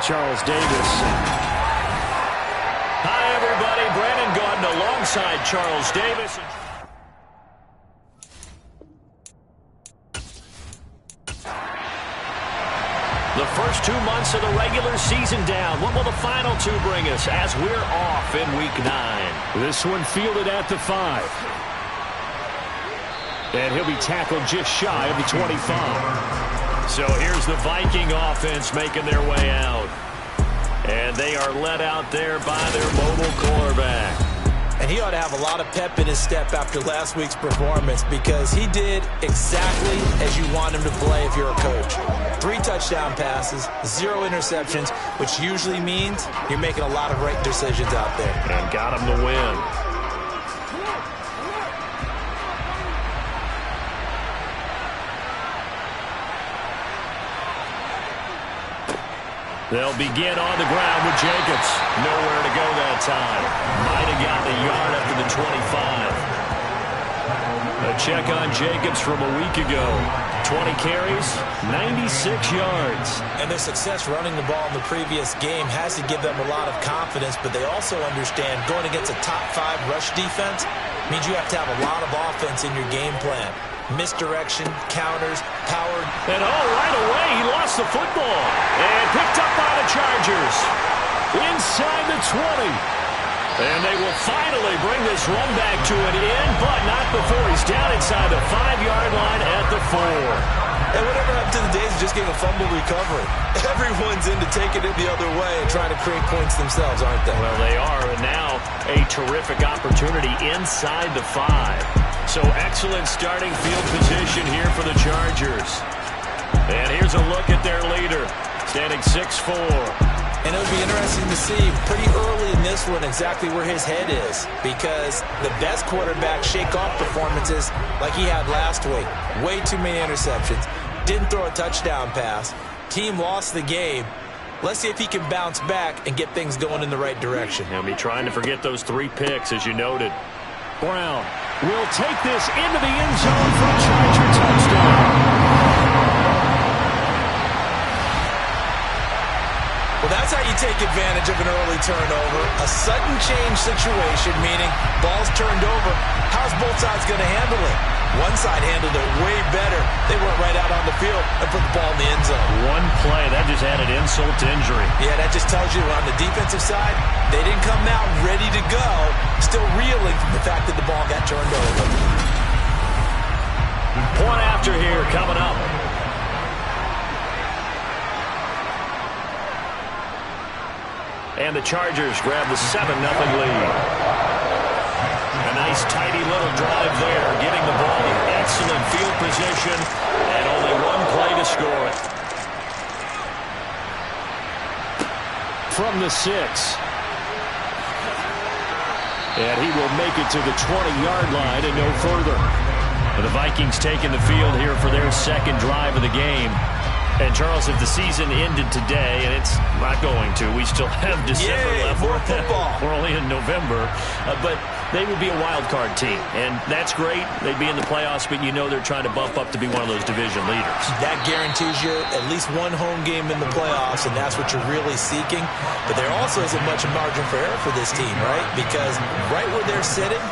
Charles Davis. Hi, everybody. Brandon Gaudin alongside Charles Davis. The first 2 months of the regular season down. What will the final two bring us as we're off in Week 9? This one fielded at the 5. And he'll be tackled just shy of the 25. So here's the Viking offense making their way out. And they are led out there by their mobile quarterback. And he ought to have a lot of pep in his step after last week's performance because he did exactly as you want him to play if you're a coach. 3 touchdown passes, 0 interceptions, which usually means you're making a lot of right decisions out there. And got him the win. They'll begin on the ground with Jacobs. Nowhere to go that time. Might have gotten a yard up to the 25. A check on Jacobs from a week ago. 20 carries, 96 yards. And their success running the ball in the previous game has to give them a lot of confidence, but they also understand going against a top 5 rush defense means you have to have a lot of offense in your game plan. Misdirection, counters, powered. And right away, he lost the football. And picked up by the Chargers. Inside the 20. And they will finally bring this run back to an end, but not before he's down inside the 5-yard line at the 4. And whatever happened to the days of just getting a fumble recovery? Everyone's into taking it the other way and trying to create points themselves, aren't they? Well, they are, and now a terrific opportunity inside the 5. So excellent starting field position here for the Chargers. And here's a look at their leader, standing 6'4". And it'll be interesting to see pretty early in this one exactly where his head is, because the best quarterback shake-off performances like he had last week. Way too many interceptions. Didn't throw a touchdown pass. Team lost the game. Let's see if he can bounce back and get things going in the right direction. He'll be trying to forget those 3 picks, as you noted. Brown will take this into the end zone for a Charger touchdown. Well, that's how you take advantage of an early turnover. A sudden change situation, meaning ball's turned over. How's both sides going to handle it? One side handled it way better. They went right out on the field and put the ball in the end zone. One play, that just added insult to injury. Yeah, that just tells you on the defensive side, they didn't come out ready to go, still reeling from the fact that the ball got turned over. Point after here coming up. And the Chargers grab the 7-0 lead. A nice, tidy little drive there, getting the ball in excellent field position, and only 1 play to score it. From the 6. And he will make it to the 20-yard line and no further. The Vikings taking the field here for their 2nd drive of the game. And, Charles, if the season ended today, and it's not going to, we still have December left. More football. We're only in November. But they would be a wild card team. And that's great. They'd be in the playoffs, but you know they're trying to bump up to be one of those division leaders. That guarantees you at least 1 home game in the playoffs, and that's what you're really seeking. But there also isn't much margin for error for this team, right? Because right where they're sitting,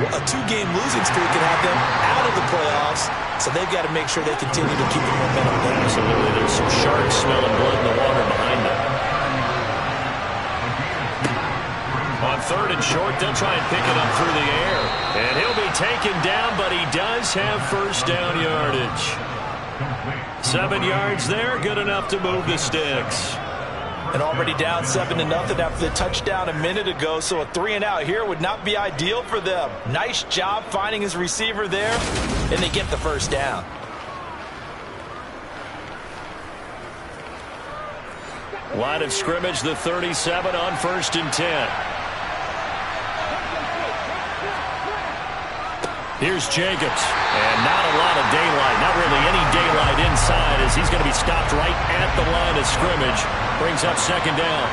a 2-game losing streak could have them out of the playoffs, so they've got to make sure they continue to keep the momentum going. Absolutely. There's some sharks smelling blood in the water behind them. On 3rd and short, they'll try and pick it up through the air. And he'll be taken down, but he does have 1st down yardage. 7 yards there, good enough to move the sticks. And already down 7-0 after the touchdown a minute ago, so a 3-and-out here would not be ideal for them. Nice job finding his receiver there, and they get the 1st down. Line of scrimmage, the 37 on 1st and 10. Here's Jacobs, and not a lot of daylight, not really any daylight inside as he's going to be stopped right at the line of scrimmage. Brings up 2nd down.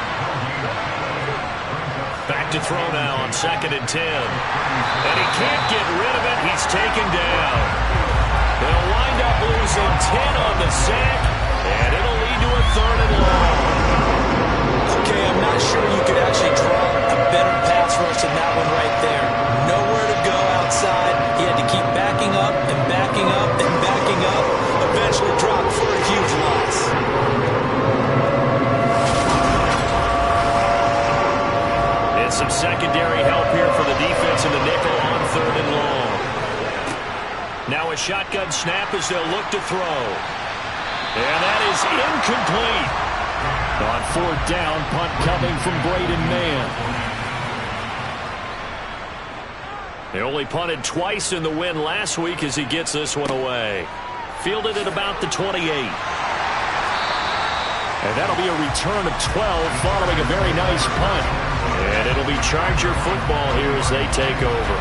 Back to throw now on 2nd and 10. And he can't get rid of it. He's taken down. They'll wind up losing 10 on the sack, And it'll lead to a 3rd and long. Okay, I'm not sure you could actually draw a better pass rush than that one right there. Nowhere to go outside. He had to keep backing up and backing up and backing up. Eventually dropped for a huge loss. And some secondary help here for the defense in the nickel on 3rd and long. Now a shotgun snap as they'll look to throw. And that is incomplete. On 4th down, punt coming from Braden Mann. They only punted twice in the win last week as he gets this one away. Fielded at about the 28. And that'll be a return of 12 following a very nice punt. And it'll be Charger football here as they take over.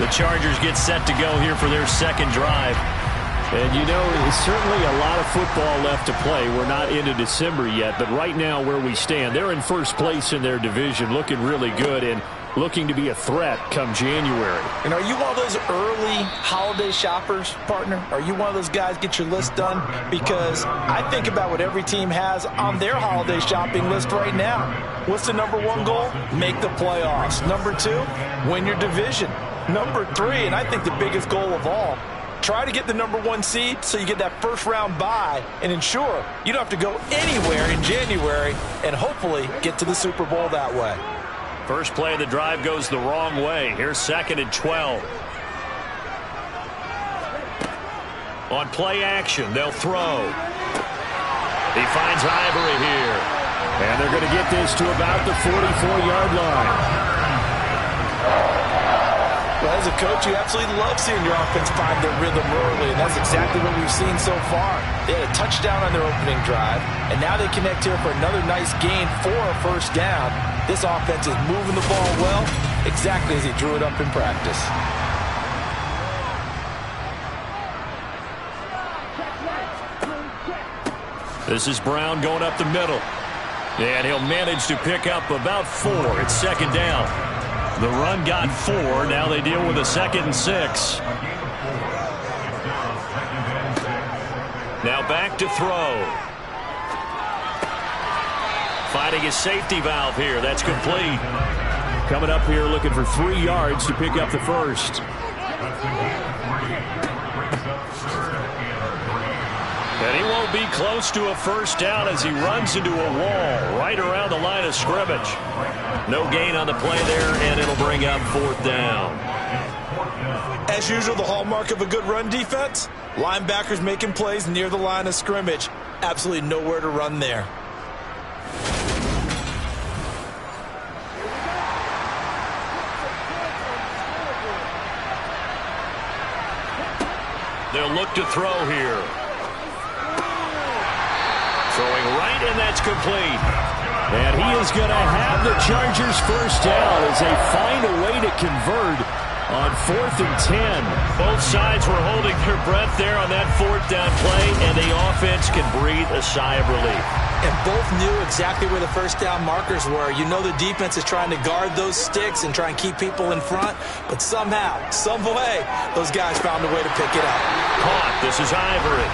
The Chargers get set to go here for their 2nd drive. And, you know, there's certainly a lot of football left to play. We're not into December yet, but right now where we stand, they're in first place in their division, looking really good and looking to be a threat come January. And are you one of those early holiday shoppers, partner? Are you one of those guys get your list done? Because I think about what every team has on their holiday shopping list right now. What's the number 1 goal? Make the playoffs. Number 2, win your division. Number 3, and I think the biggest goal of all, try to get the number 1 seed so you get that first-round bye and ensure you don't have to go anywhere in January and hopefully get to the Super Bowl that way. First play of the drive goes the wrong way. Here's 2nd and 12. On play action, they'll throw. He finds Ivory here. And they're going to get this to about the 44-yard line. Well, as a coach, you absolutely love seeing your offense find their rhythm early, and that's exactly what we've seen so far. They had a touchdown on their opening drive, and now they connect here for another nice gain for a 1st down. This offense is moving the ball well, exactly as he drew it up in practice. This is Brown going up the middle. And he'll manage to pick up about 4. It's 2nd down. The run got 4. Now they deal with a 2nd and 6. Now back to throw. Finding his safety valve here. That's complete. Coming up here looking for 3 yards to pick up the 1st. And he won't be close to a 1st down as he runs into a wall right around the line of scrimmage. No gain on the play there, and it'll bring up 4th down. As usual, the hallmark of a good run defense, linebackers making plays near the line of scrimmage. Absolutely nowhere to run there. They'll look to throw here. Throwing right, and that's complete. And he is going to have the Chargers 1st down as they find a way to convert on 4th and 10. Both sides were holding their breath there on that 4th down play, and the offense can breathe a sigh of relief. And both knew exactly where the 1st down markers were. You know the defense is trying to guard those sticks and try and keep people in front, but somehow, some way, those guys found a way to pick it up. Caught. This is Ivory.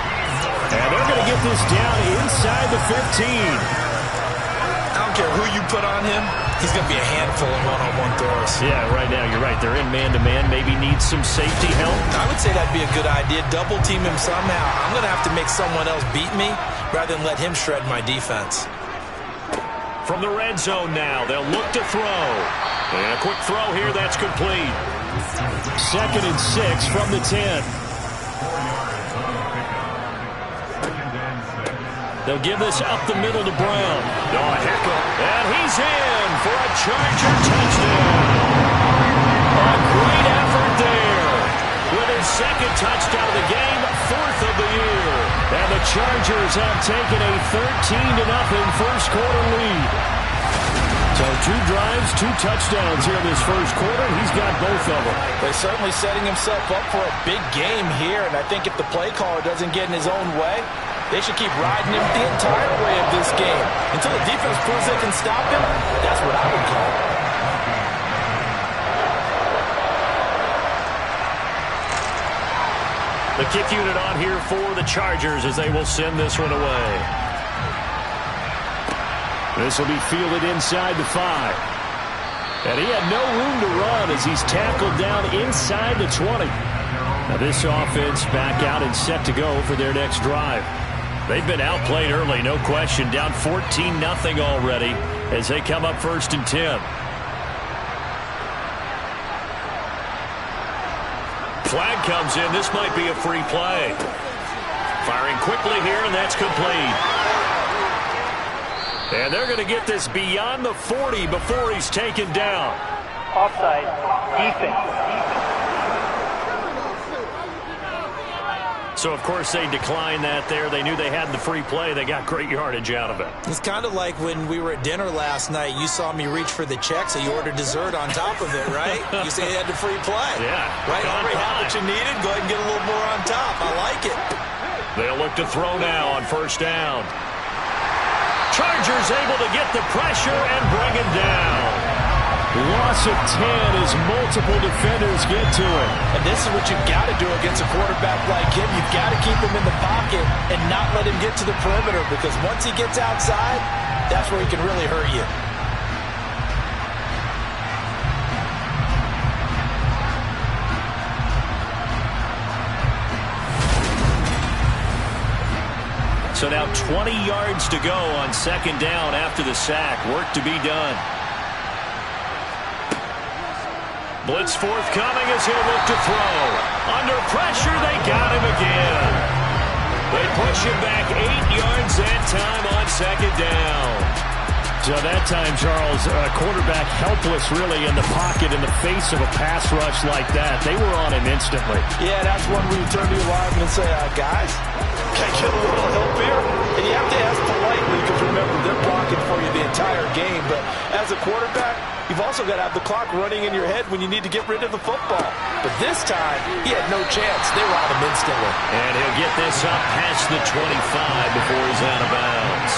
And they're going to get this down inside the 15. I don't care who you put on him, he's going to be a handful in one-on-one throws. Yeah, right now you're right. They're in man-to-man. Maybe needs some safety help. I would say that'd be a good idea. Double team him somehow. I'm going to have to make someone else beat me rather than let him shred my defense. From the red zone now, they'll look to throw. And a quick throw here, that's complete. 2nd and 6 from the 10. They'll give this up the middle to Brown. Oh, Hickel. And he's in for a Charger touchdown. A great effort there. With his 2nd touchdown of the game, 4th of the year. And the Chargers have taken a 13-0 first quarter lead. So 2 drives, 2 touchdowns here in this first quarter. He's got both of them. They're certainly setting himself up for a big game here. And I think if the play caller doesn't get in his own way, they should keep riding him the entire way of this game. Until the defense proves they can stop him, that's what I would call it. The kick unit on here for the Chargers as they will send this one away. This will be fielded inside the 5. And he had no room to run as he's tackled down inside the 20. Now this offense back out and set to go for their next drive. They've been outplayed early, no question. Down 14-0 already as they come up 1st and 10. Flag comes in. This might be a free play. Firing quickly here, and that's complete. And they're going to get this beyond the 40 before he's taken down. Offside. Defense. So, of course, they declined that there. They knew they had the free play. They got great yardage out of it. It's kind of like when we were at dinner last night. You saw me reach for the check, so you ordered dessert on top of it, right? You say you had the free play. Yeah. Right? Already had what you needed. Go ahead and get a little more on top. I like it. They'll look to throw now on 1st down. Chargers able to get the pressure and bring him down. Loss of 10 as multiple defenders get to it. And this is what you've got to do against a quarterback like him. You've got to keep him in the pocket and not let him get to the perimeter, because once he gets outside, that's where he can really hurt you. So now 20 yards to go on 2nd down after the sack. Work to be done. Blitz forthcoming as he'll look to throw. Under pressure, they got him again. They push him back 8 yards that time on 2nd down. So that time, Charles, quarterback helpless really in the pocket in the face of a pass rush like that. They were on him instantly. Yeah, that's one where you turn to your lineman and say, guys, can I get a little help here? And you have to ask politely, because remember, they're blocking for you the entire game. But as a quarterback, you've also got to have the clock running in your head when you need to get rid of the football. But this time, he had no chance. They were on him instantly. And he'll get this up past the 25 before he's out of bounds.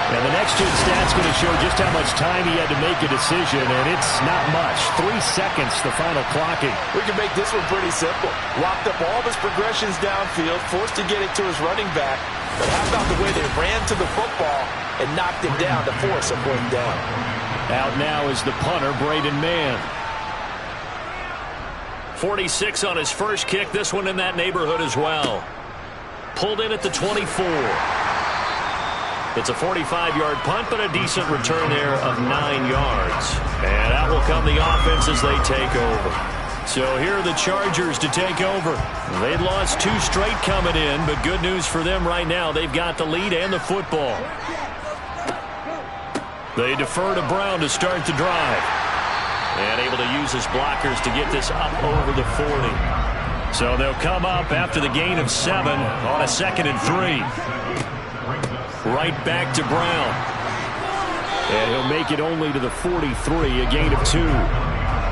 And the next gen stat's going to show just how much time he had to make a decision, and it's not much. 3 seconds, the final clocking. We can make this one pretty simple. Locked up all of his progressions downfield, forced to get it to his running back. But how about the way they ran to the football and knocked him down to force a 4th down? Out now is the punter, Braden Mann. 46 on his first kick. This one in that neighborhood as well. Pulled in at the 24. It's a 45-yard punt, but a decent return there of 9 yards. And out will come the offense as they take over. So here are the Chargers to take over. They'd lost 2 straight coming in, but good news for them right now. They've got the lead and the football. They defer to Brown to start the drive. And able to use his blockers to get this up over the 40. So they'll come up after the gain of 7 on a 2nd and 3. Right back to Brown. And he'll make it only to the 43, a gain of 2.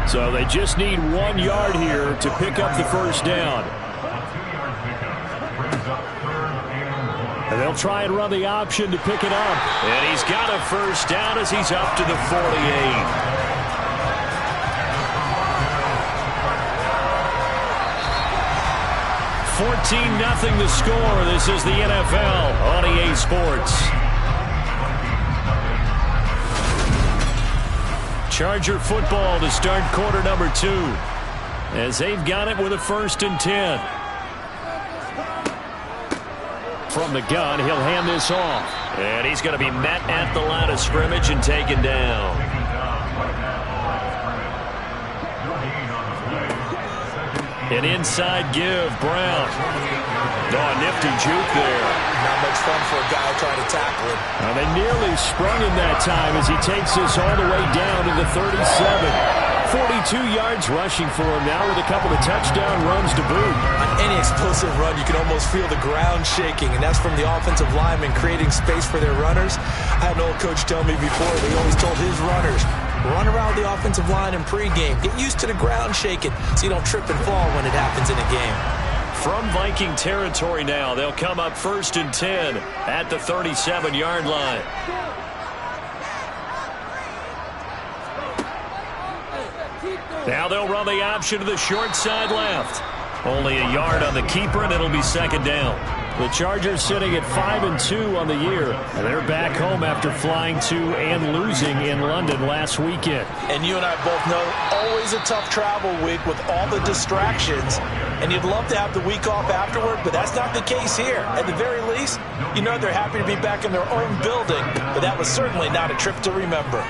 So they just need 1 yard here to pick up the 1st down. And they'll try and run the option to pick it up. And he's got a 1st down as he's up to the 48. 14-0 the score. This is the NFL on EA Sports. Charger football to start quarter number 2. As they've got it with a 1st and 10. From the gun, he'll hand this off. And he's going to be met at the line of scrimmage and taken down. An inside give, Brown. Oh, nifty juke there. Not much fun for a guy trying to tackle him. Well, they nearly sprung him that time as he takes this all the way down to the 37. 42 yards rushing for him now with a couple of touchdown runs to boot. On any explosive run, you can almost feel the ground shaking, and that's from the offensive linemen creating space for their runners. I had an old coach tell me before, he always told his runners, run around the offensive line in pregame. Get used to the ground shaking so you don't trip and fall when it happens in a game. From Viking territory now, they'll come up 1st and 10 at the 37-yard line. Now they'll run the option to the short side left. Only a yard on the keeper, and it'll be second down. The Chargers sitting at 5-2 on the year, and they're back home after flying to and losing in London last weekend. And you and I both know, always a tough travel week with all the distractions, and you'd love to have the week off afterward, but that's not the case here. At the very least, you know they're happy to be back in their own building, but that was certainly not a trip to remember.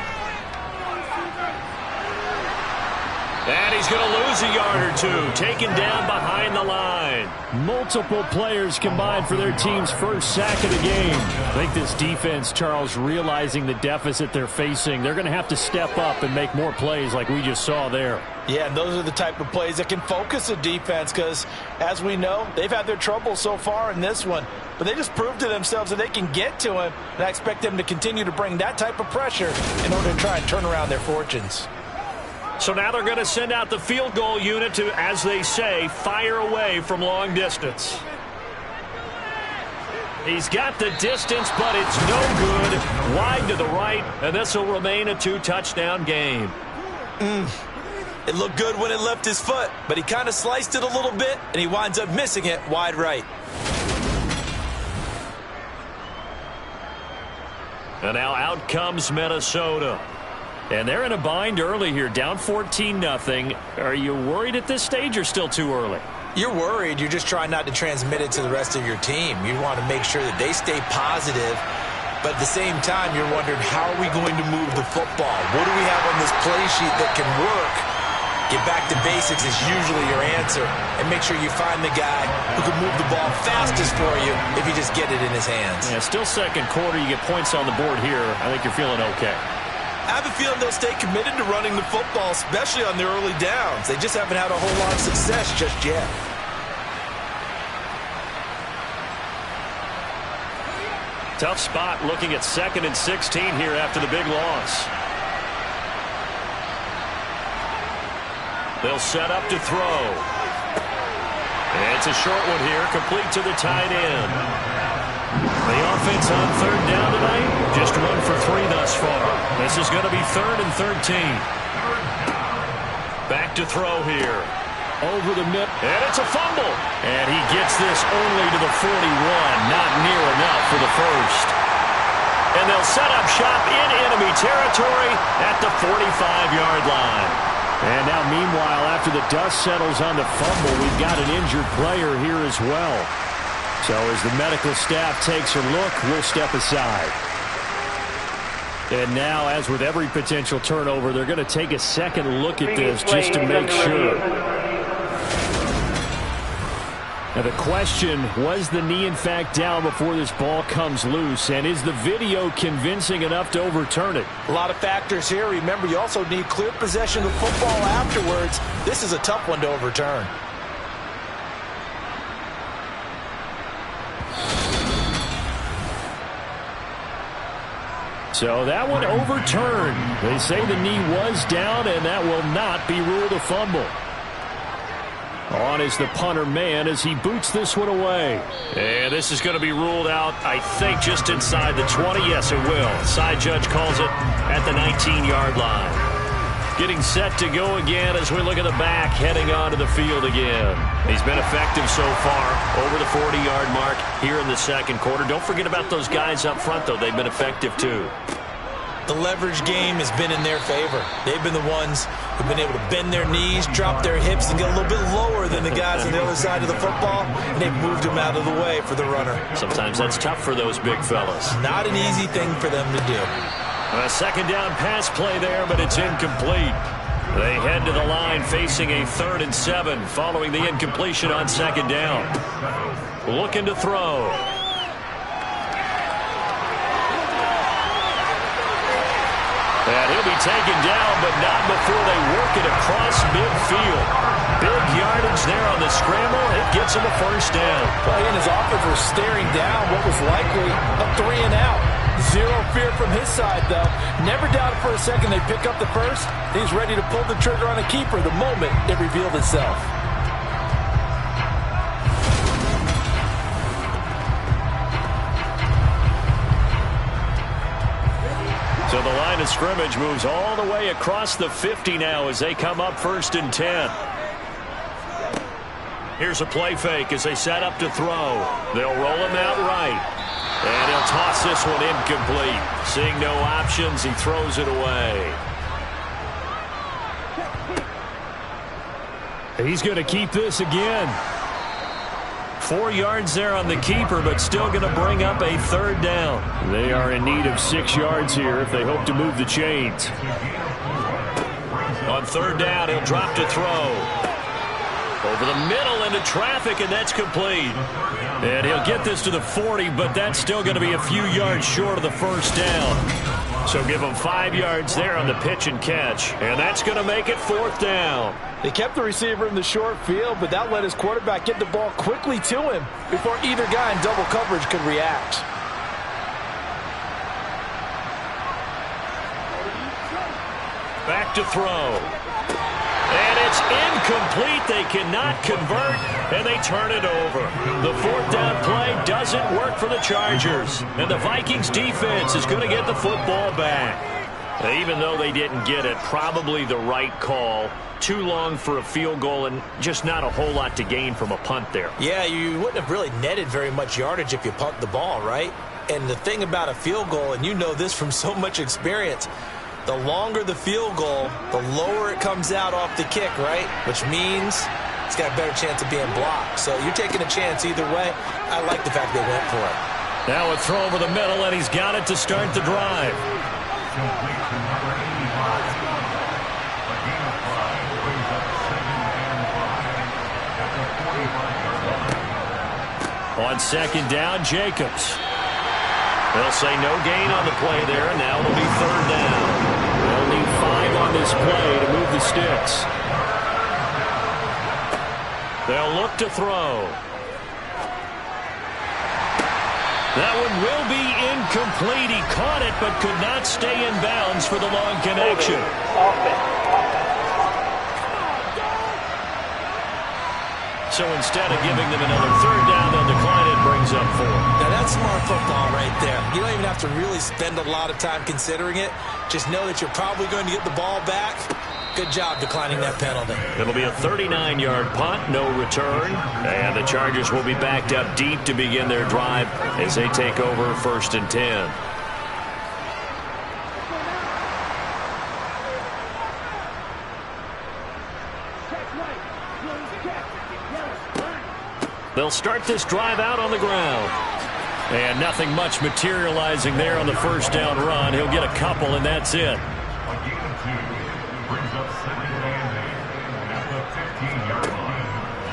And he's going to lose a yard or two, taken down behind the line. Multiple players combined for their team's first sack of the game. I think this defense, Charles, realizing the deficit they're facing, they're going to have to step up and make more plays like we just saw there. Yeah, and those are the type of plays that can focus a defense because, as we know, they've had their trouble so far in this one. But they just proved to themselves that they can get to him, and I expect them to continue to bring that type of pressure in order to try and turn around their fortunes. So now they're going to send out the field goal unit to, as they say, fire away from long distance. He's got the distance, but it's no good. Wide to the right, and this will remain a 2-touchdown game. It looked good when it left his foot, but he kind of sliced it a little bit, and he winds up missing it wide right. And now out comes Minnesota. And they're in a bind early here, down 14-0. Are you worried at this stage or still too early? You're worried. You're just trying not to transmit it to the rest of your team. You want to make sure that they stay positive. But at the same time, you're wondering, how are we going to move the football? What do we have on this play sheet that can work? Get back to basics is usually your answer. And make sure you find the guy who can move the ball fastest for you if you just get it in his hands. Yeah, still second quarter. You get points on the board here. I think you're feeling okay. I have a feeling they'll stay committed to running the football, especially on their early downs. They just haven't had a whole lot of success just yet. Tough spot looking at 2nd and 16 here after the big loss. They'll set up to throw. It's a short one here, complete to the tight end. The offense on 3rd down tonight, just 1 for 3 thus far. This is going to be 3rd and 13. Back to throw here. Over the middle. And it's a fumble. And he gets this only to the 41. Not near enough for the first. And they'll set up shop in enemy territory at the 45-yard line. And now, meanwhile, after the dust settles on the fumble, we've got an injured player here as well. So as the medical staff takes a look, we'll step aside. And now, as with every potential turnover, they're going to take a second look at this just to make sure. Now the question, was the knee in fact down before this ball comes loose? And is the video convincing enough to overturn it? A lot of factors here. Remember, you also need clear possession of the football afterwards. This is a tough one to overturn. So that one overturned. They say the knee was down, and that will not be ruled a fumble. On is the punter man as he boots this one away. And this is going to be ruled out, I think, just inside the 20. Yes, it will. Side judge calls it at the 19-yard line. Getting set to go again as we look at the back, heading onto the field again. He's been effective so far, over the 40-yard mark here in the second quarter. Don't forget about those guys up front, though. They've been effective, too. The leverage game has been in their favor. They've been the ones who've been able to bend their knees, drop their hips, and get a little bit lower than the guys on the other side of the football, and they've moved them out of the way for the runner. Sometimes that's tough for those big fellas. Not an easy thing for them to do. A second down pass play there, but it's incomplete. They head to the line facing a 3rd and 7 following the incompletion on second down. Looking to throw. And he'll be taken down, but not before they work it across midfield. Big yardage there on the scramble. It gets him a first down. Well, he and his offense were staring down what was likely a 3 and out. Zero fear from his side, though. Never doubted for a second they'd pick up the first. He's ready to pull the trigger on a keeper the moment it revealed itself. So the line of scrimmage moves all the way across the 50 now as they come up 1st and 10. Here's a play fake as they set up to throw. They'll roll him out right. And he'll toss this one incomplete. Seeing no options, he throws it away. He's going to keep this again. 4 yards there on the keeper, but still going to bring up a third down. They are in need of 6 yards here if they hope to move the chains. On third down, he'll drop to throw. Over the middle into traffic, and that's complete. And he'll get this to the 40, but that's still going to be a few yards short of the first down. So give him 5 yards there on the pitch and catch, and that's going to make it fourth down. They kept the receiver in the short field, but that let his quarterback get the ball quickly to him before either guy in double coverage could react. Back to throw. And it's incomplete. They cannot convert, and they turn it over. The fourth down play doesn't work for the Chargers, and the Vikings defense is going to get the football back. Even though they didn't get it, probably the right call. Too long for a field goal and just not a whole lot to gain from a punt there. Yeah, you wouldn't have really netted very much yardage if you punt the ball, right? And the thing about a field goal, and you know this from so much experience, the longer the field goal, the lower it comes out off the kick, right? Which means it's got a better chance of being blocked. So you're taking a chance either way. I like the fact they went for it. Now a throw over the middle, and he's got it to start the drive. On second down, Jacobs. They'll say no gain on the play there, and now it'll be third down. They'll need 5 on this play to move the sticks. They'll look to throw. That one will be incomplete. He caught it, but could not stay in bounds for the long connection. So instead of giving them another third down, they'll decline it, brings up 4. Now that's smart football right there. You don't even have to really spend a lot of time considering it. Just know that you're probably going to get the ball back. Good job declining that penalty. It'll be a 39-yard punt, no return. And the Chargers will be backed up deep to begin their drive as they take over first and 10. They'll start this drive out on the ground. And nothing much materializing there on the first down run. He'll get a couple, and that's it.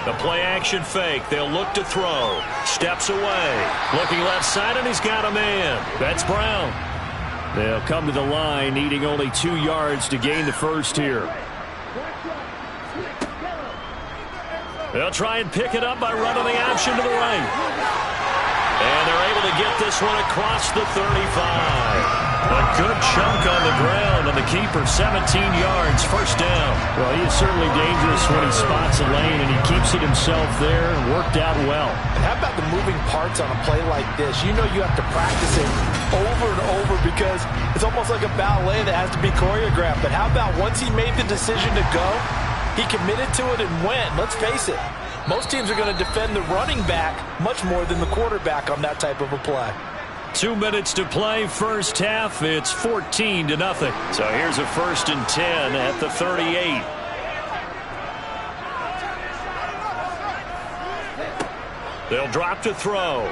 The play action fake. They'll look to throw. Steps away. Looking left side, and he's got a man. That's Brown. They'll come to the line needing only 2 yards to gain the first here. They'll try and pick it up by running the option to the right. And they're able to get this one across the 35. A good chunk on the ground, and the keeper 17 yards, first down. Well, he is certainly dangerous when he spots a lane, and he keeps it himself there and worked out well. And how about the moving parts on a play like this? You know you have to practice it over and over because it's almost like a ballet that has to be choreographed. But how about once he made the decision to go, he committed to it and went. Let's face it, most teams are going to defend the running back much more than the quarterback on that type of a play. 2 minutes to play, first half. It's 14-0. So here's a first and 10 at the 38. They'll drop to throw.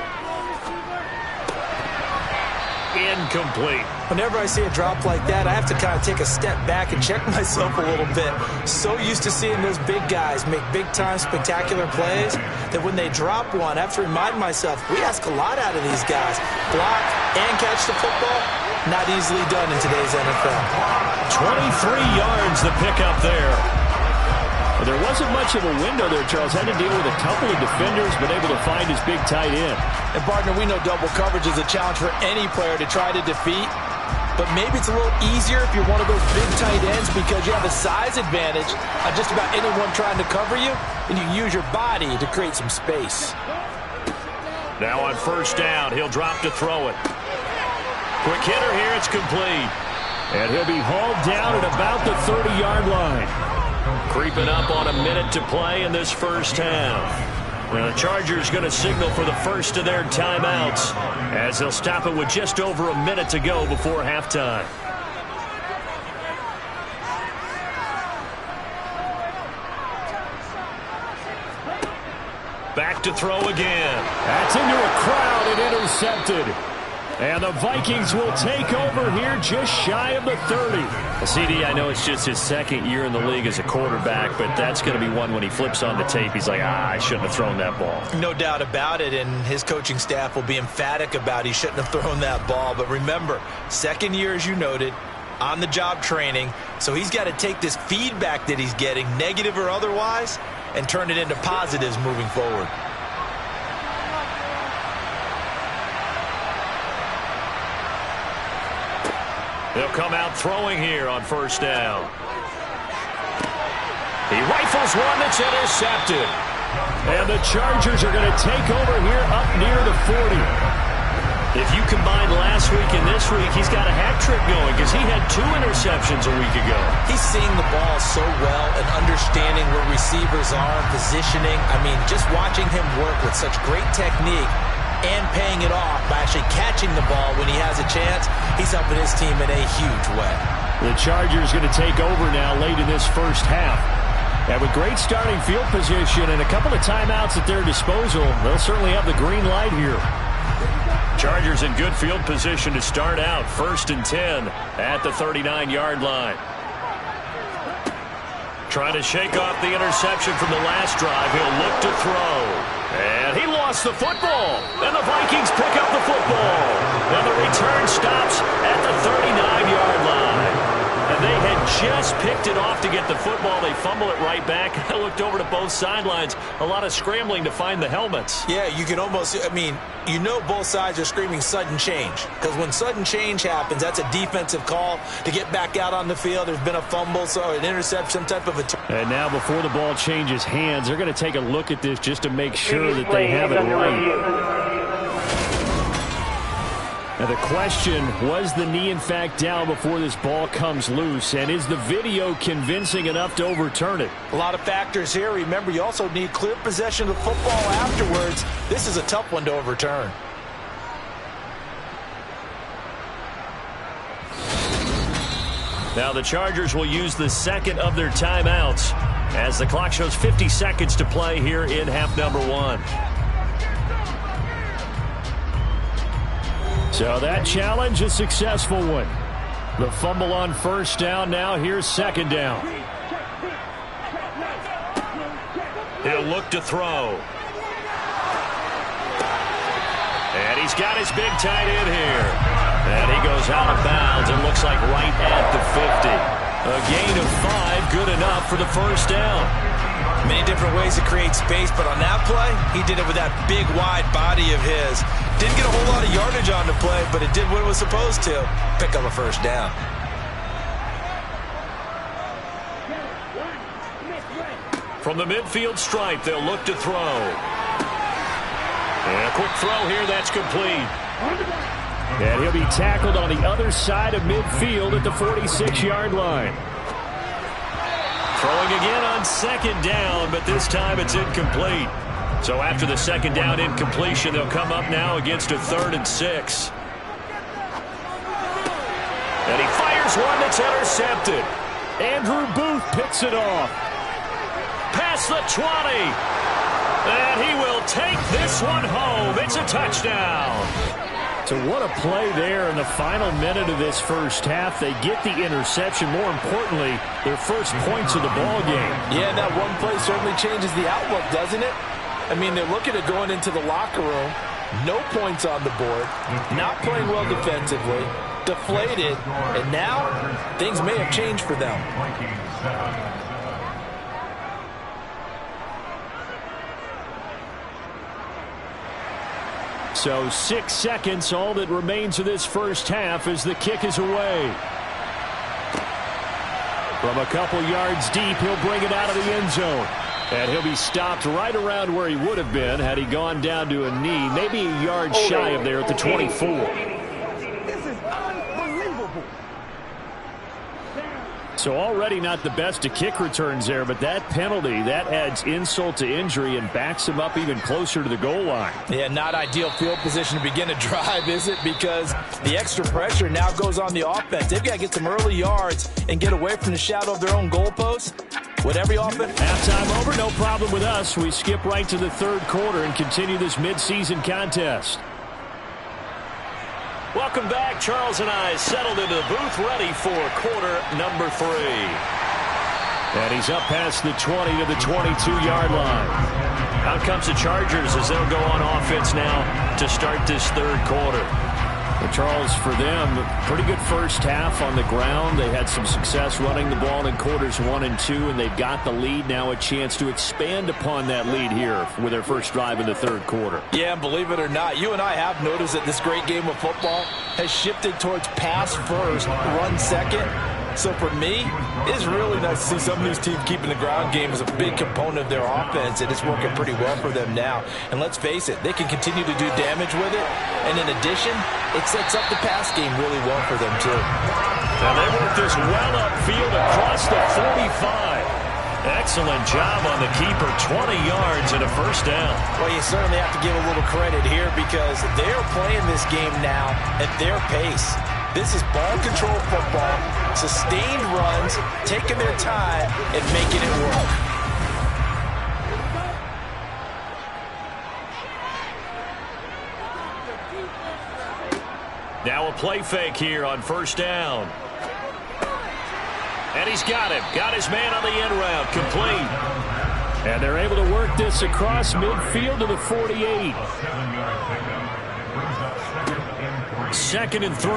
Incomplete. Whenever I see a drop like that, I have to kind of take a step back and check myself a little bit. So used to seeing those big guys make big-time spectacular plays that when they drop one, I have to remind myself, we ask a lot out of these guys. Block and catch the football, not easily done in today's NFL. 23 yards the pickup there. Well, there wasn't much of a window there, Charles. Had to deal with a couple of defenders, but able to find his big tight end. And, partner, we know double coverage is a challenge for any player to try to defeat. But maybe it's a little easier if you're one of those big tight ends because you have a size advantage on just about anyone trying to cover you, and you use your body to create some space. Now on first down, he'll drop to throw it. Quick hitter here, it's complete. And he'll be hauled down at about the 30-yard line. Creeping up on a minute to play in this first half. Now the Chargers going to signal for the first of their timeouts as they'll stop it with just over a minute to go before halftime. Back to throw again. That's into a crowd and intercepted. And the Vikings will take over here just shy of the 30. CD, I know it's just his second year in the league as a quarterback, but that's going to be one when he flips on the tape. He's like, I shouldn't have thrown that ball. No doubt about it, and his coaching staff will be emphatic about he shouldn't have thrown that ball. But remember, second year, as you noted, on-the-job training, so he's got to take this feedback that he's getting, negative or otherwise, and turn it into positives moving forward. They'll come out throwing here on first down. He rifles one that's intercepted. And the Chargers are going to take over here up near the 40. If you combine last week and this week, he's got a hat trick going because he had 2 interceptions a week ago. He's seeing the ball so well and understanding where receivers are, positioning. I mean, just watching him work with such great technique and paying it off by actually catching the ball when he has a chance, he's helping his team in a huge way. The Chargers going to take over now late in this first half. And with great starting field position and a couple of timeouts at their disposal, they'll certainly have the green light here. Chargers in good field position to start out. 1st and 10 at the 39-yard line. Trying to shake off the interception from the last drive. He'll look to throw. And he lost the football. And the Vikings pick up the football. And the return stops at the 39-yard line. And they had just picked it off to get the football. They fumble it right back. I looked over to both sidelines. A lot of scrambling to find the helmets. Yeah, you can almost, I mean, you know both sides are screaming sudden change. Because when sudden change happens, that's a defensive call to get back out on the field. There's been a fumble, so an interception, some type of a... And now before the ball changes hands, they're going to take a look at this just to make sure that they have it right. Now the question, was the knee in fact down before this ball comes loose? And is the video convincing enough to overturn it? A lot of factors here. Remember, you also need clear possession of the football afterwards. This is a tough one to overturn. Now the Chargers will use the second of their timeouts as the clock shows 50 seconds to play here in half number 1. So that challenge, a successful one. The fumble on first down now. Here's second down. He'll look to throw. And he's got his big tight end here. And he goes out of bounds. It looks like right at the 50. A gain of 5, good enough for the first down. Many different ways to create space, but on that play, he did it with that big, wide body of his. Didn't get a whole lot of yardage on the play, but it did what it was supposed to. Pick up a first down. From the midfield stripe, they'll look to throw. And a quick throw here, that's complete. And he'll be tackled on the other side of midfield at the 46-yard line. Throwing again on second down, but this time it's incomplete. So after the second down incompletion, they'll come up now against a 3rd and 6. And he fires one that's intercepted. Andrew Booth picks it off. Past the 20. And he will take this one home. It's a touchdown. So what a play there in the final minute of this first half. They get the interception. More importantly, their first points of the ball game. Yeah, that one play certainly changes the outlook, doesn't it? I mean, they're looking at going into the locker room. No points on the board. Not playing well defensively. Deflated. And now, things may have changed for them. So 6 seconds, all that remains of this first half as the kick is away. From a couple yards deep, he'll bring it out of the end zone. And he'll be stopped right around where he would have been had he gone down to a knee, maybe a yard shy of there at the 24. This is unbelievable. So already not the best of kick returns there, but that penalty, that adds insult to injury and backs him up even closer to the goal line. Yeah, not ideal field position to begin a drive, is it? Because the extra pressure now goes on the offense. They've got to get some early yards and get away from the shadow of their own goalpost. With every offense. Halftime over, no problem with us. We skip right to the third quarter and continue this midseason contest. Welcome back. Charles and I settled into the booth, ready for quarter number 3. And he's up past the 20 to the 22-yard line. Out comes the Chargers as they'll go on offense now to start this third quarter. Well, Charles, for them, pretty good first half on the ground. They had some success running the ball in quarters 1 and 2, and they've got the lead now, a chance to expand upon that lead here with their first drive in the third quarter. Yeah, and believe it or not, you and I have noticed that this great game of football has shifted towards pass first, run second. So for me, it's really nice to see some of these teams keeping the ground game as a big component of their offense, and it's working pretty well for them now. And let's face it, they can continue to do damage with it. And in addition, it sets up the pass game really well for them too. Now they work this well upfield across the 45. Excellent job on the keeper, 20 yards and a first down. Well, you certainly have to give a little credit here because they're playing this game now at their pace. This is ball control football, sustained runs, taking their time and making it work. Now a play fake here on first down. And he's got him. Got his man on the end route. Complete. And they're able to work this across midfield to the 48. 2nd and 3.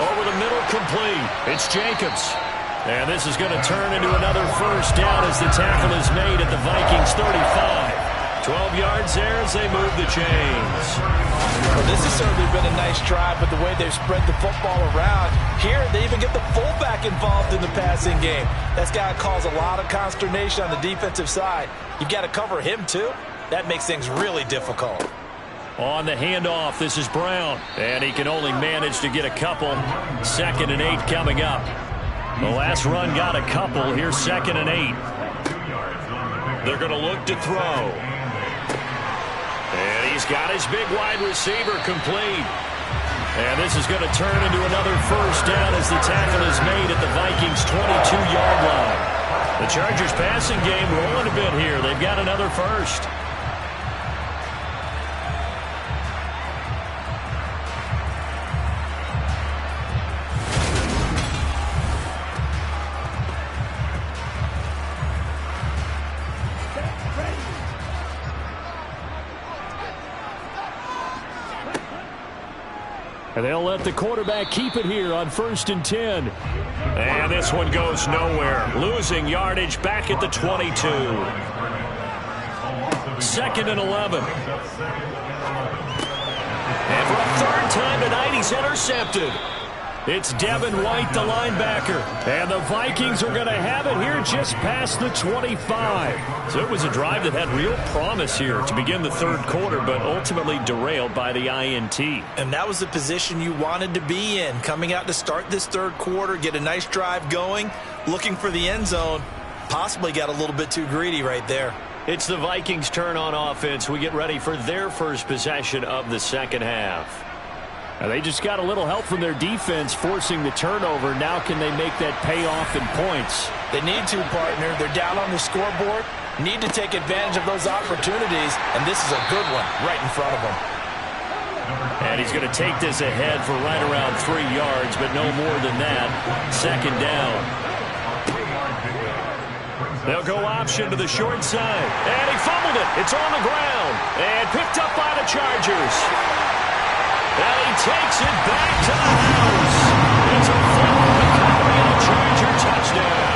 Over the middle, complete. It's Jacobs. And this is going to turn into another first down as the tackle is made at the Vikings 35. 12 yards there as they move the chains. Well, this has certainly been a nice drive, but the way they've spread the football around. Here, they even get the fullback involved in the passing game. That's got to cause a lot of consternation on the defensive side. You've got to cover him, too. That makes things really difficult. On the handoff, this is Brown. And he can only manage to get a couple. 2nd and 8 coming up. The last run got a couple. Here's 2nd and 8. They're going to look to throw. And he's got his big wide receiver complete. And this is going to turn into another first down as the tackle is made at the Vikings 22-yard line. The Chargers passing game rolling a bit here. They've got another first. And they'll let the quarterback keep it here on 1st and 10. And this one goes nowhere. Losing yardage back at the 22. 2nd and 11. And for a third time tonight, he's intercepted. It's Devin White, the linebacker. And the Vikings are going to have it here just past the 25. So it was a drive that had real promise here to begin the third quarter, but ultimately derailed by the INT. And that was the position you wanted to be in. Coming out to start this third quarter, get a nice drive going, looking for the end zone. Possibly got a little bit too greedy right there. It's the Vikings' turn on offense. We get ready for their first possession of the second half. Now they just got a little help from their defense forcing the turnover. Now can they make that pay off in points? They need to, partner. They're down on the scoreboard. Need to take advantage of those opportunities, and this is a good one right in front of them. And he's going to take this ahead for right around 3 yards, but no more than that. 2nd down. They'll go option to the short side. And he fumbled it. It's on the ground. And picked up by the Chargers. And he takes it back to the house. It's a fumble recovery and a Charger touchdown.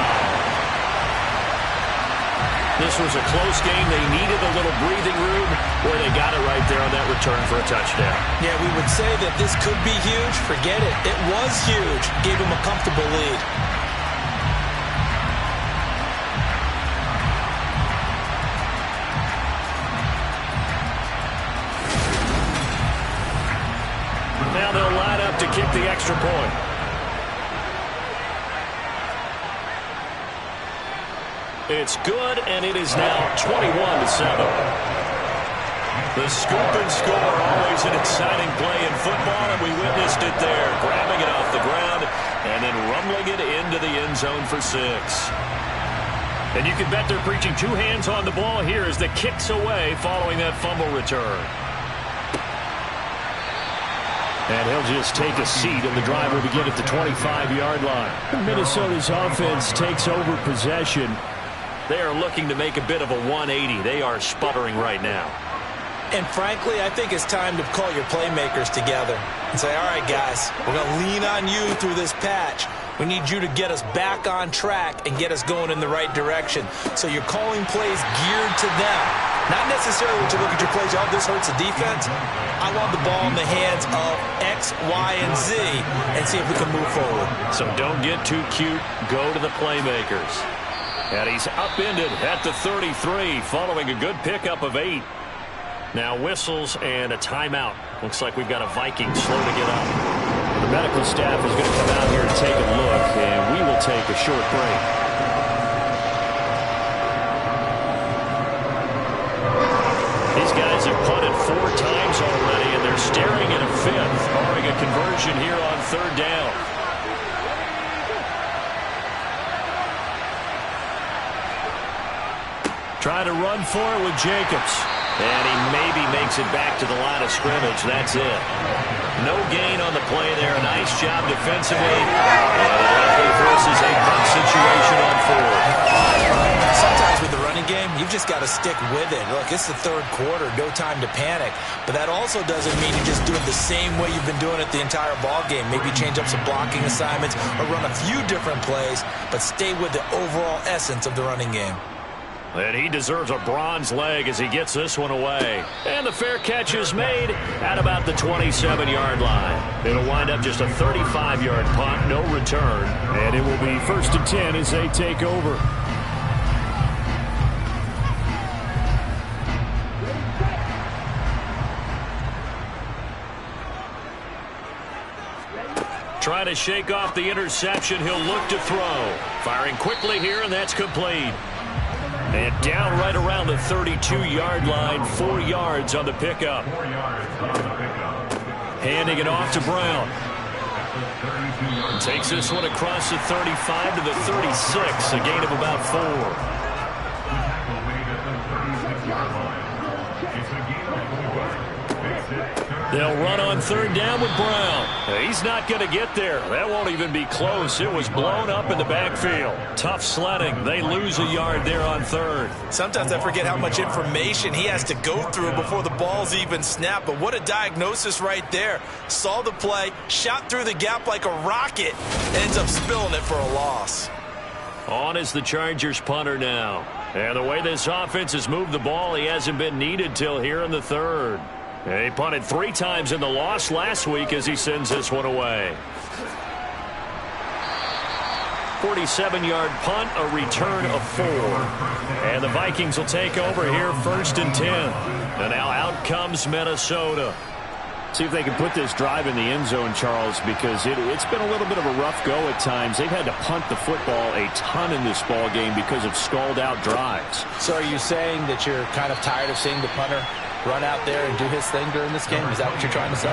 This was a close game. They needed a little breathing room where they got it right there on that return for a touchdown. Yeah, we would say that this could be huge. Forget it. It was huge. Gave him a comfortable lead. Now they'll line up to kick the extra point. It's good, and it is now 21-7. The scoop and score, always an exciting play in football, and we witnessed it there, grabbing it off the ground and then rumbling it into the end zone for 6. And you can bet they're preaching 2 hands on the ball here as the kick's away following that fumble return. And he'll just take a seat, and the drive will begin at the 25-yard line. Minnesota's offense takes over possession. They are looking to make a bit of a 180. They are sputtering right now. And frankly, I think it's time to call your playmakers together and say, all right, guys, we're going to lean on you through this patch. We need you to get us back on track and get us going in the right direction. So you're calling plays geared to them. Not necessarily when you look at your plays, oh, this hurts the defense. I want the ball in the hands of X, Y, and Z and see if we can move forward. So don't get too cute. Go to the playmakers. And he's upended at the 33 following a good pickup of 8. Now whistles and a timeout. Looks like we've got a Viking slow to get up. The medical staff is going to come out here and take a look, and we will take a short break. These guys have punted 4 times already, and they're staring at a 5th, barring a conversion here on 3rd down. Trying to run for it with Jacobs. And he maybe makes it back to the line of scrimmage. That's it. No gain on the play there. Nice job defensively. And it likely forces a punt situation on 4th. Sometimes with the running game, you've just got to stick with it. Look, it's the 3rd quarter. No time to panic. But that also doesn't mean you just do it the same way you've been doing it the entire ball game. Maybe change up some blocking assignments or run a few different plays, but stay with the overall essence of the running game. And he deserves a bronze leg as he gets this one away. And the fair catch is made at about the 27-yard line. It'll wind up just a 35-yard punt, no return. And it will be 1st and 10 as they take over. Trying to shake off the interception. He'll look to throw. Firing quickly here, and that's complete. And down right around the 32-yard line, 4 yards on the pickup. Handing it off to Brown. Takes this one across the 35 to the 36, a gain of about 4. They'll run on 3rd down with Brown. He's not going to get there. That won't even be close. It was blown up in the backfield. Tough sledding. They lose a yard there on 3rd. Sometimes I forget how much information he has to go through before the ball's even snapped. But what a diagnosis right there. Saw the play, shot through the gap like a rocket, ends up spilling it for a loss. On is the Chargers punter now. And the way this offense has moved the ball, he hasn't been needed till here in the 3rd. He punted 3 times in the loss last week as he sends this one away. 47-yard punt, a return of 4. And the Vikings will take over here 1st and 10. And now out comes Minnesota. See if they can put this drive in the end zone, Charles, because it's been a little bit of a rough go at times. They've had to punt the football a ton in this ball game because of stalled-out drives. So are you saying that you're kind of tired of seeing the punter run out there and do his thing during this game? Is that what you're trying to say?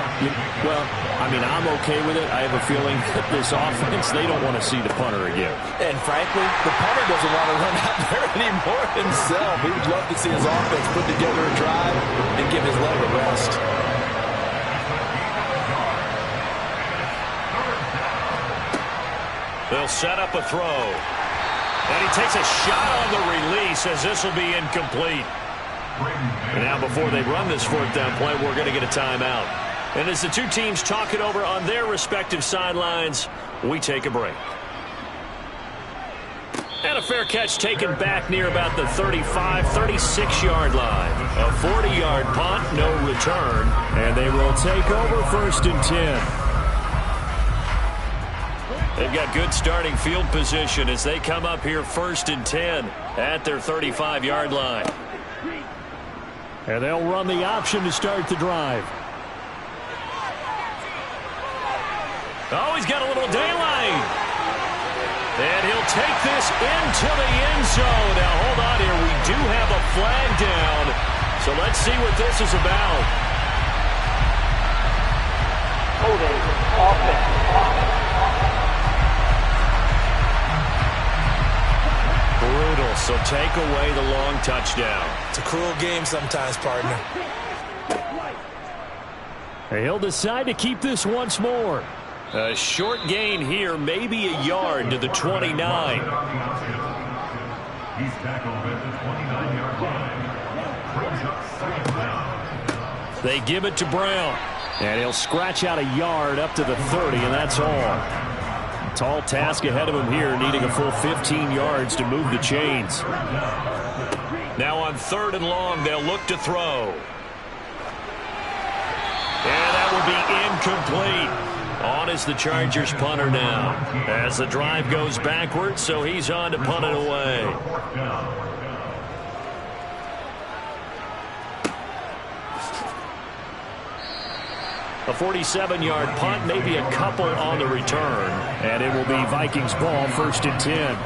Well, I mean, I'm okay with it. I have a feeling that this offense, they don't want to see the punter again. And frankly, the punter doesn't want to run out there anymore himself. He would love to see his offense put together a drive and give his leg a rest. They'll set up a throw. And he takes a shot on the release as this will be incomplete. And now before they run this 4th down play, we're going to get a timeout. And as the 2 teams talk it over on their respective sidelines, we take a break. And a fair catch taken back near about the 35, 36-yard line. A 40-yard punt, no return. And they will take over 1st and 10. They've got good starting field position as they come up here 1st and 10 at their 35-yard line. And they'll run the option to start the drive. Oh, he's got a little daylight. And he'll take this into the end zone. Now, hold on here. We do have a flag down. So let's see what this is about. Holding offense. Brutal. So take away the long touchdown. It's a cruel game sometimes, partner. He'll decide to keep this once more. A short gain here, maybe a yard to the 29. He's tackled at the 29-yard line. They give it to Brown. And he'll scratch out a yard up to the 30, and that's all. A tall task ahead of him here, needing a full 15 yards to move the chains. Now on 3rd and long, they'll look to throw. And that will be incomplete. On is the Chargers punter now. As the drive goes backwards, so he's on to punt it away. A 47-yard punt, maybe a couple on the return. And it will be Vikings ball, 1st and 10.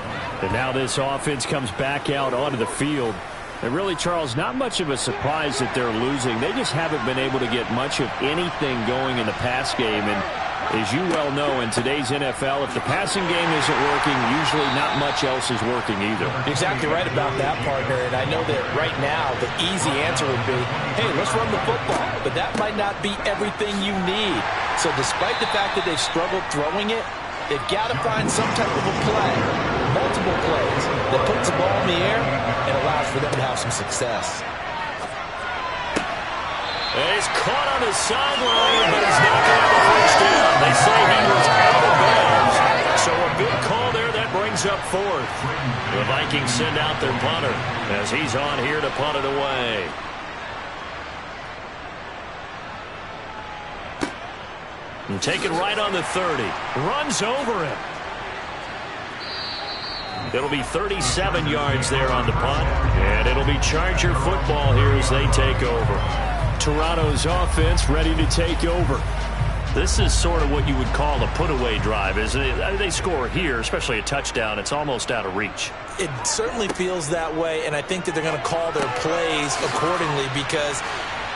And now this offense comes back out onto the field. And really, Charles, not much of a surprise that they're losing. They just haven't been able to get much of anything going in the pass game. And as you well know, in today's NFL, if the passing game isn't working, usually not much else is working either. Exactly right about that, partner. And I know that right now the easy answer would be, hey, let's run the football. But that might not be everything you need. So despite the fact that they've struggled throwing it, they've got to find some type of a play, multiple plays, that puts the ball in the air and allows for them to have some success. He's caught on his sideline, but he's not going to have a first down. They say he was out of bounds. So a good call there. That brings up 4th. The Vikings send out their punter as he's on here to punt it away. And take it right on the 30. Runs over him. It'll be 37 yards there on the punt. And it'll be Charger football here as they take over. Toronto's offense ready to take over. This is sort of what you would call a put-away drive, isn't it? They score here, especially a touchdown. It's almost out of reach. It certainly feels that way, and I think that they're going to call their plays accordingly because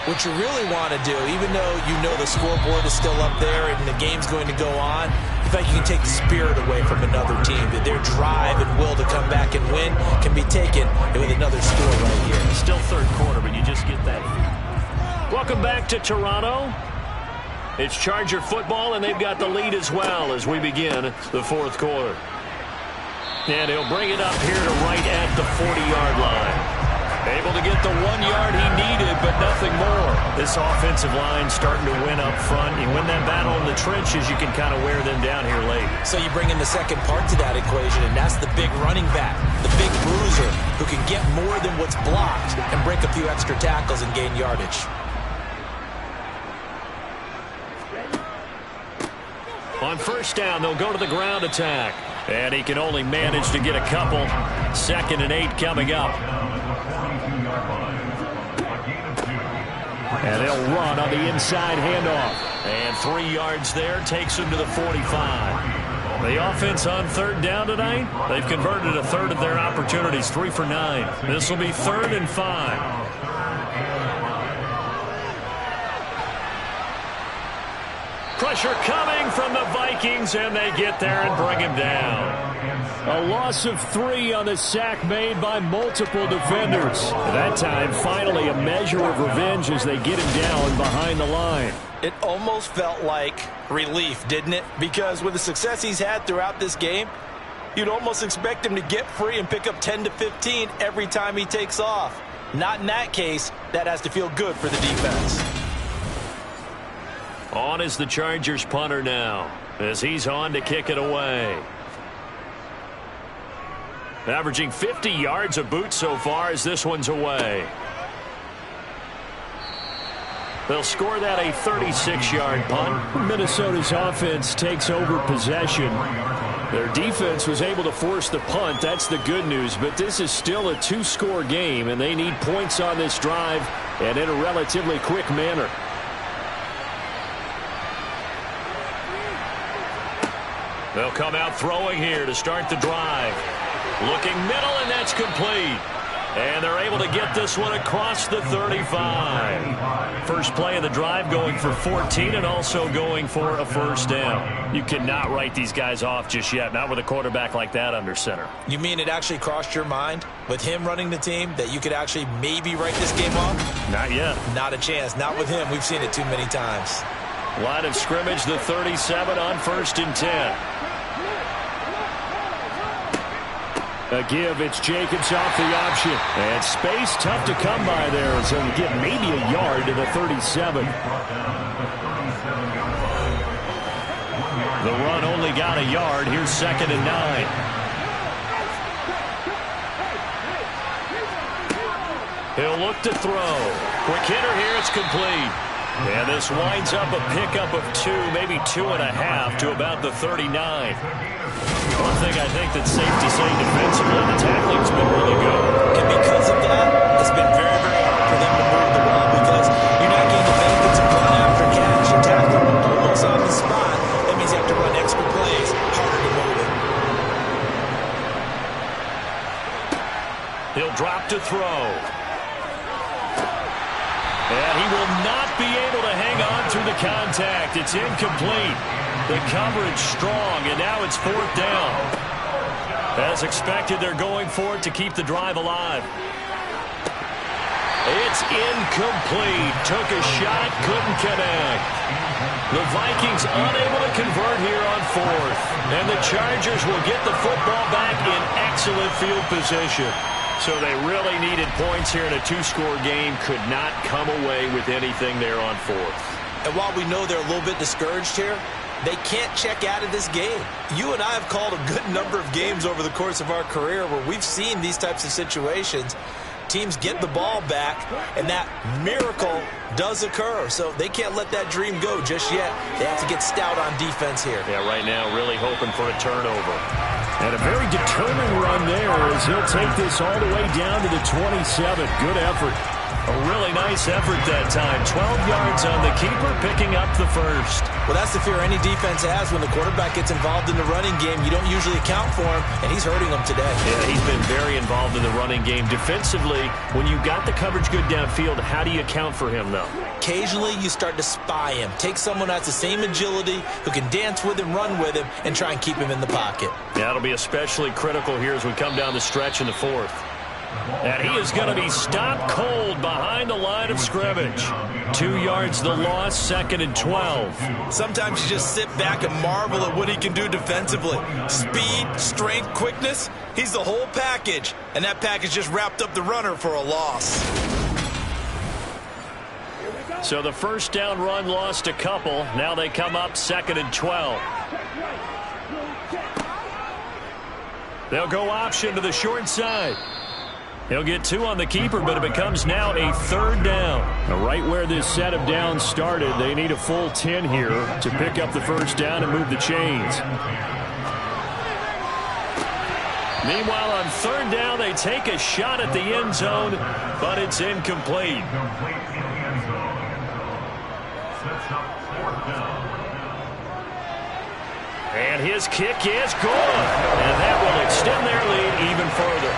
what you really want to do, even though you know the scoreboard is still up there and the game's going to go on, in fact, you can take the spirit away from another team. That their drive and will to come back and win can be taken with another score right here. Still 3rd quarter, but you just get that. Welcome back to Toronto. It's Charger football, and they've got the lead as well as we begin the 4th quarter. And he'll bring it up here to right at the 40-yard line. Able to get the 1 yard he needed, but nothing more. This offensive line starting to win up front. You win that battle in the trenches, you can kind of wear them down here late. So you bring in the second part to that equation, and that's the big running back, the big bruiser, who can get more than what's blocked and break a few extra tackles and gain yardage. On 1st down, they'll go to the ground attack. And he can only manage to get a couple. 2nd and 8 coming up. And they'll run on the inside handoff. And 3 yards there takes him to the 45. The offense on 3rd down tonight, they've converted a third of their opportunities, 3 for 9. This will be 3rd and 5. Pressure coming from the Vikings, and they get there and bring him down. A loss of 3 on the sack made by multiple defenders. That time, finally, a measure of revenge as they get him down behind the line. It almost felt like relief, didn't it? Because with the success he's had throughout this game, you'd almost expect him to get free and pick up 10 to 15 every time he takes off. Not in that case. That has to feel good for the defense. On is the Chargers punter now, as he's on to kick it away. Averaging 50 yards a boot so far as this one's away. They'll score that a 36-yard punt. Minnesota's offense takes over possession. Their defense was able to force the punt. That's the good news, but this is still a 2-score game, and they need points on this drive and in a relatively quick manner. They'll come out throwing here to start the drive. Looking middle, and that's complete. And they're able to get this one across the 35. First play of the drive going for 14 and also going for a first down. You cannot write these guys off just yet, not with a quarterback like that under center. You mean it actually crossed your mind with him running the team that you could actually maybe write this game off? Not yet. Not a chance. Not with him. We've seen it too many times. Line of scrimmage, the 37 on 1st and 10. A give, it's Jacobs off the option. And space tough to come by there, so we get maybe a yard to the 37. The run only got a yard. Here's 2nd and 9. He'll look to throw. Quick hitter here, it's complete. And this winds up a pickup of 2, maybe 2.5 to about the 39. One thing I think that's safe to say defensively, the tackling's been really good. And because of that, it's been very, very hard for them to move the ball because you're not getting the benefits of run after catch. You're tackling almost on the spot. That means you have to run extra plays, harder to move it. He'll drop to throw. And he will not be able to hang on through the contact. It's incomplete. The coverage strong, and now it's 4th down. As expected, they're going for it to keep the drive alive. It's incomplete. Took a shot, couldn't connect. The Vikings unable to convert here on 4th. And the Chargers will get the football back in excellent field position. So they really needed points here in a 2-score game. Could not come away with anything there on 4th. And while we know they're a little bit discouraged here, they can't check out of this game. You and I have called a good number of games over the course of our career where we've seen these types of situations. Teams get the ball back, and that miracle does occur. So they can't let that dream go just yet. They have to get stout on defense here. Yeah, right now really hoping for a turnover. And a very determined run there as he'll take this all the way down to the 27. Good effort. A really nice effort that time. 12 yards on the keeper, picking up the first. Well, that's the fear any defense has when the quarterback gets involved in the running game. You don't usually account for him, and he's hurting them today. Yeah, he's been very involved in the running game. Defensively, when you got the coverage good downfield, how do you account for him, though? Occasionally, you start to spy him. Take someone who has the same agility, who can dance with him, run with him, and try and keep him in the pocket. Yeah, that'll be especially critical here as we come down the stretch in the 4th. And he is going to be stopped cold behind the line of scrimmage. 2 yards the loss, 2nd and 12. Sometimes you just sit back and marvel at what he can do defensively. Speed, strength, quickness, he's the whole package. And that package just wrapped up the runner for a loss. So the first down run lost a couple. Now they come up 2nd and 12. They'll go option to the short side. He'll get 2 on the keeper, but it becomes now a 3rd down. Now right where this set of downs started, they need a full 10 here to pick up the first down and move the chains. Meanwhile, on 3rd down, they take a shot at the end zone, but it's incomplete. And his kick is good. And that will extend their lead even further.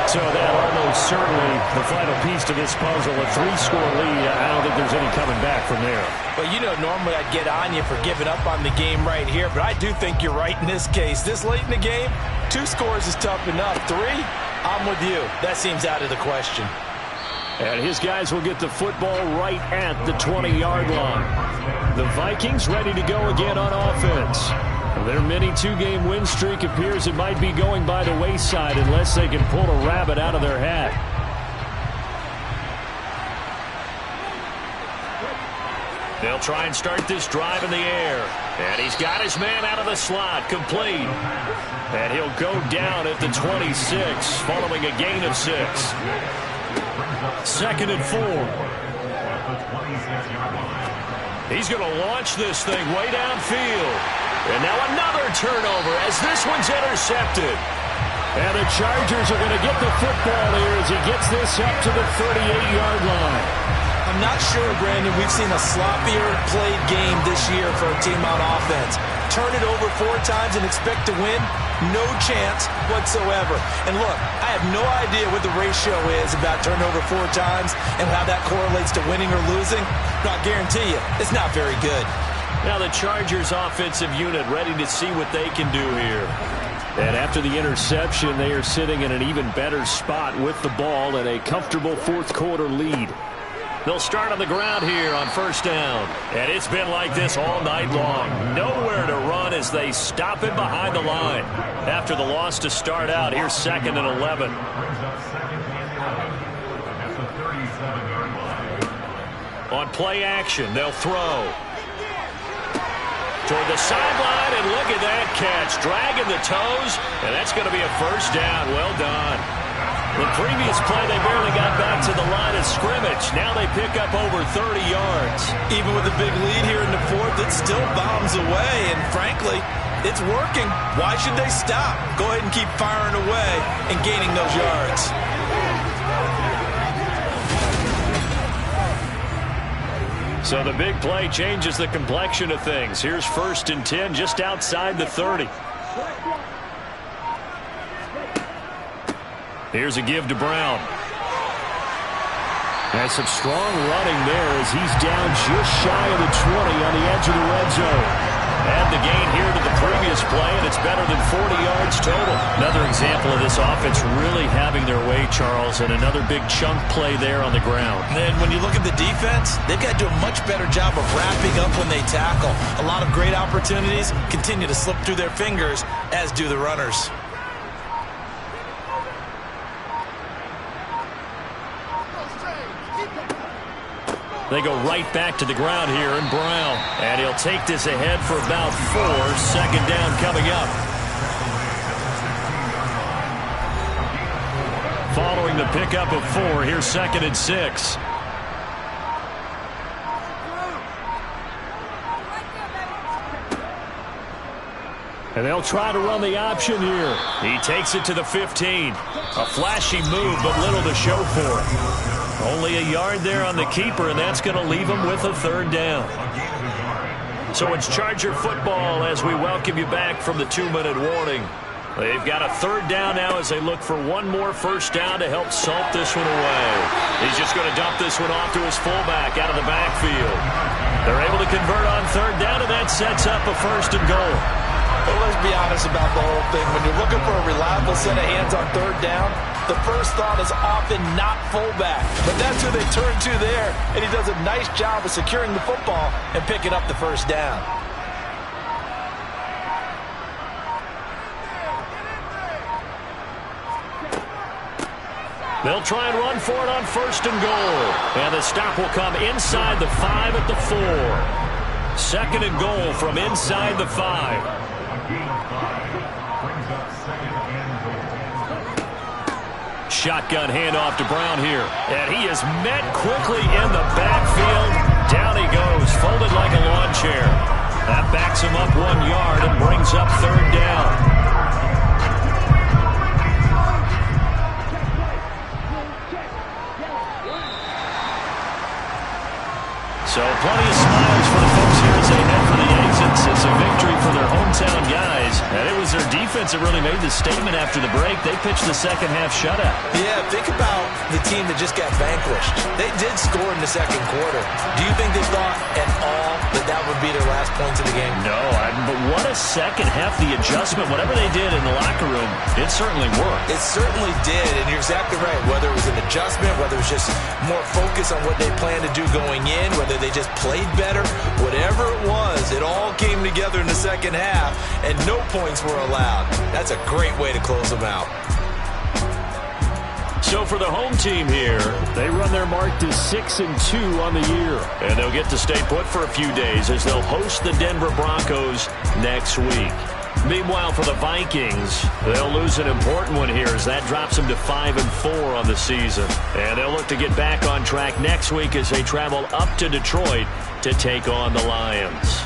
So that almost certainly the final piece to this puzzle, a 3-score lead. I don't think there's any coming back from there. Well, you know, normally I'd get on you for giving up on the game right here, but I do think you're right in this case. This late in the game, 2 scores is tough enough. 3, I'm with you. That seems out of the question. And his guys will get the football right at the 20-yard line. The Vikings ready to go again on offense. Their mini 2-game win streak appears it might be going by the wayside unless they can pull a rabbit out of their hat. They'll try and start this drive in the air. And he's got his man out of the slot, complete. And he'll go down at the 26, following a gain of 6. 2nd and 4. He's going to launch this thing way downfield. And now another turnover as this one's intercepted. And the Chargers are going to get the football here as he gets this up to the 38-yard line. I'm not sure, Brandon, we've seen a sloppier played game this year for a team on offense. Turn it over 4 times and expect to win? No chance whatsoever. And look, I have no idea what the ratio is about turnover 4 times and how that correlates to winning or losing. But I'll guarantee you, it's not very good. Now the Chargers offensive unit ready to see what they can do here. And after the interception, they are sitting in an even better spot with the ball and a comfortable fourth quarter lead. They'll start on the ground here on first down. And it's been like this all night long. Nowhere to run as they stop it behind the line. After the loss to start out, here's 2nd and 11. On play action, they'll throw. Toward the sideline, and look at that catch. Dragging the toes, and that's going to be a first down. Well done. The previous play, they barely got back to the line of scrimmage. Now they pick up over 30 yards. Even with a big lead here in the fourth, it still bombs away, and frankly, it's working. Why should they stop? Go ahead and keep firing away and gaining those yards. So the big play changes the complexion of things. Here's 1st and 10 just outside the 30. Here's a give to Brown. Has some strong running there as he's down just shy of the 20 on the edge of the red zone. Add the gain here to the previous play, and it's better than 40 yards total. Another example of this offense really having their way, Charles, and another big chunk play there on the ground. And then when you look at the defense, they've got to do a much better job of wrapping up when they tackle. A lot of great opportunities continue to slip through their fingers, as do the runners. They go right back to the ground here, and Brown. And he'll take this ahead for about 4. 2nd down coming up. Following the pickup of 4, here's 2nd and 6. And they'll try to run the option here. He takes it to the 15. A flashy move, but little to show for it. Only a yard there on the keeper, and that's going to leave him with a 3rd down. So it's Charger football as we welcome you back from the 2-minute warning. They've got a 3rd down now as they look for one more first down to help salt this one away. He's just going to dump this one off to his fullback out of the backfield. They're able to convert on 3rd down, and that sets up a 1st and goal. Well, let's be honest about the whole thing. When you're looking for a reliable set of hands on 3rd down, the first thought is often not fullback. But that's who they turn to there, and he does a nice job of securing the football and picking up the first down. They'll try and run for it on 1st and goal. And the stop will come inside the 5 at the 4. 2nd and goal from inside the 5. Shotgun handoff to Brown here. And he is met quickly in the backfield. Down he goes, folded like a lawn chair. That backs him up 1 yard and brings up 3rd down. So plenty of smiles for the folks here as they head for the exits. It's a victory for their hometown guys. And it was their defense that really made the statement after the break. They pitched the second half shutout. Yeah, think about the team that just got vanquished. They did score in the 2nd quarter. Do you think they thought at all that that would be their last points of the game? No, but what a second half. The adjustment, whatever they did in the locker room, it certainly worked. It certainly did, and you're exactly right. Whether it was an adjustment, whether it was just more focus on what they planned to do going in, whether they just played better, whatever it was, it all came together in the second half, and no points were allowed. That's a great way to close them out. So for the home team here, they run their mark to 6-2 on the year. And they'll get to stay put for a few days as they'll host the Denver Broncos next week. Meanwhile, for the Vikings, they'll lose an important one here as that drops them to 5-4 on the season. And they'll look to get back on track next week as they travel up to Detroit to take on the Lions.